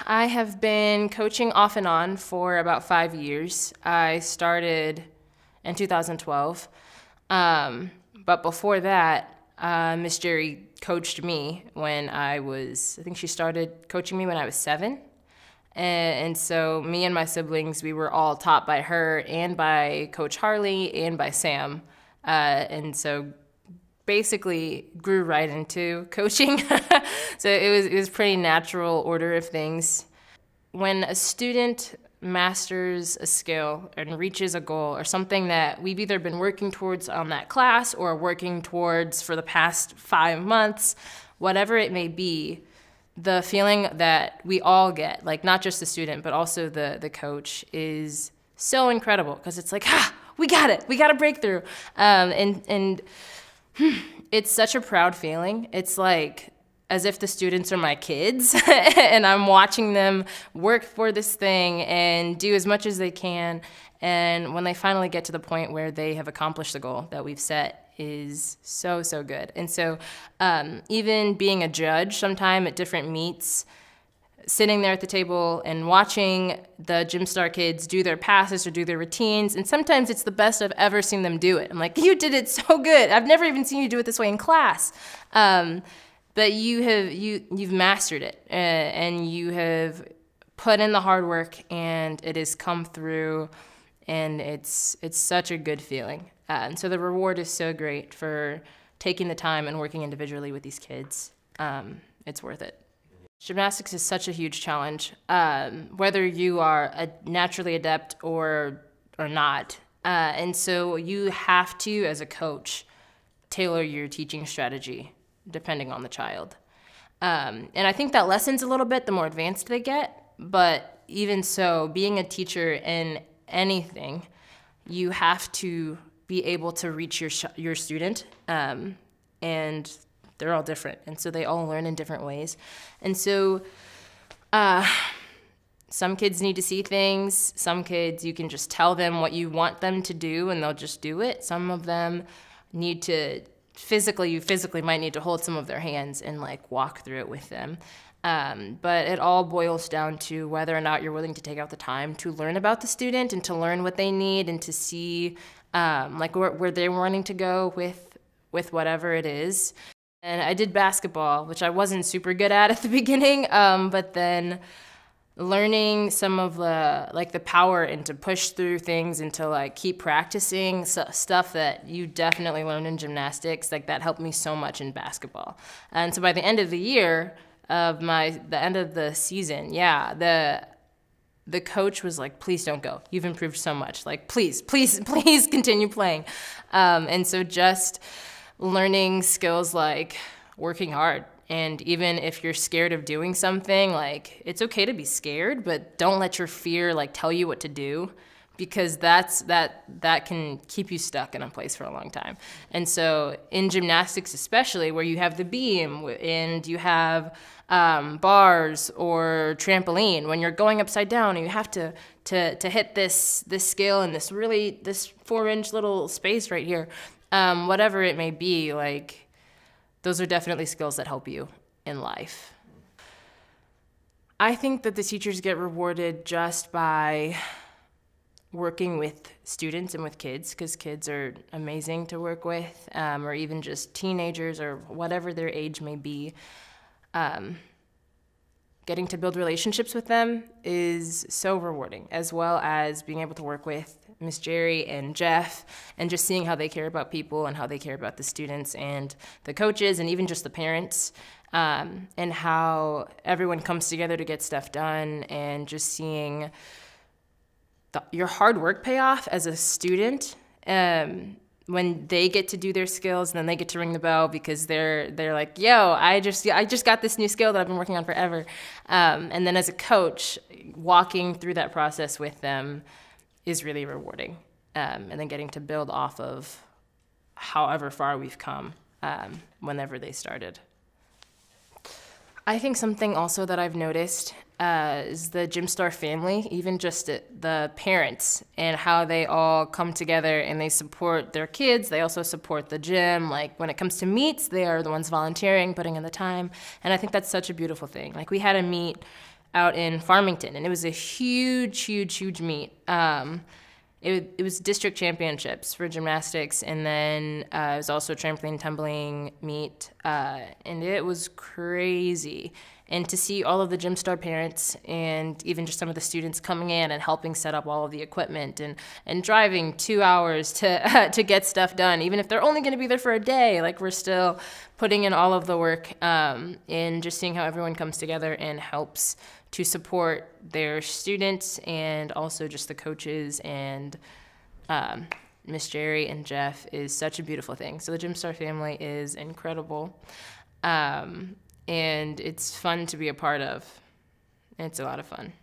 I have been coaching off and on for about 5 years. I started in 2012. But before that, Miss Jerry coached me when I think she started coaching me when I was 7. And so me and my siblings, we were all taught by her and by Coach Harley and by Sam. And so basically grew right into coaching. So it was pretty natural order of things. When a student masters a skill and reaches a goal or something that we've either been working towards on that class or working towards for the past 5 months, whatever it may be, the feeling that we all get, like not just the student, but also the coach, is so incredible because it's like, we got it. We got a breakthrough. And it's such a proud feeling. It's like as if the students are my kids and I'm watching them work for this thing and do as much as they can. And when they finally get to the point where they have accomplished the goal that we've set is so, so good. And so even being a judge sometime at different meets, sitting there at the table and watching the Gym Star kids do their passes or do their routines, and sometimes it's the best I've ever seen them do it. I'm like, you did it so good. I've never even seen you do it this way in class. But you've mastered it, and you have put in the hard work, and it has come through, and it's such a good feeling. And so the reward is so great for taking the time and working individually with these kids. It's worth it. Gymnastics is such a huge challenge, whether you are a naturally adept or not. And so you have to, as a coach, tailor your teaching strategy depending on the child. And I think that lessens a little bit the more advanced they get, but even so, being a teacher in anything, you have to be able to reach your student, and they're all different, and so they all learn in different ways. And so some kids need to see things. Some kids, you can just tell them what you want them to do, and they'll just do it. Some of them need to you physically might need to hold some of their hands and like walk through it with them. But it all boils down to whether or not you're willing to take out the time to learn about the student and to learn what they need and to see like where they're wanting to go with whatever it is. And I did basketball, which I wasn't super good at the beginning, but then learning some of the power and to push through things and to like keep practicing stuff that you definitely learned in gymnastics, like that helped me so much in basketball. And so by the end of the year of the end of the season, the coach was like, please don't go. You've improved so much. Like, please continue playing. And so just learning skills like working hard. And even if you're scared of doing something, like it's okay to be scared, but don't let your fear like tell you what to do, because that can keep you stuck in a place for a long time. And so in gymnastics especially, where you have the beam and you have bars or trampoline, when you're going upside down and you have to hit this scale in this 4-inch little space right here, whatever it may be, like those are definitely skills that help you in life. I think that the teachers get rewarded just by working with students and with kids, because kids are amazing to work with, or even just teenagers or whatever their age may be. Getting to build relationships with them is so rewarding, as well as being able to work with Miss Jerry and Jeff and just seeing how they care about people and how they care about the students and the coaches and even just the parents, and how everyone comes together to get stuff done, and just seeing your hard work pay off as a student when they get to do their skills, and then they get to ring the bell because they're like, yo, I just got this new skill that I've been working on forever. And then as a coach, walking through that process with them is really rewarding. And then getting to build off of however far we've come whenever they started. I think something also that I've noticed is the Gym Star family, even just the parents and how they all come together and they support their kids. They also support the gym. Like when it comes to meets, they are the ones volunteering, putting in the time. And I think that's such a beautiful thing. Like we had a meet out in Farmington, and it was a huge meet. It was district championships for gymnastics, and then it was also a trampoline tumbling meet, and it was crazy. And to see all of the Gym Star parents and even just some of the students coming in and helping set up all of the equipment and driving 2 hours to get stuff done, even if they're only going to be there for a day, like we're still putting in all of the work, and just seeing how everyone comes together and helps to support their students and also just the coaches and Miss Jerry and Jeff is such a beautiful thing. So the Gym Star family is incredible. And it's fun to be a part of. It's a lot of fun.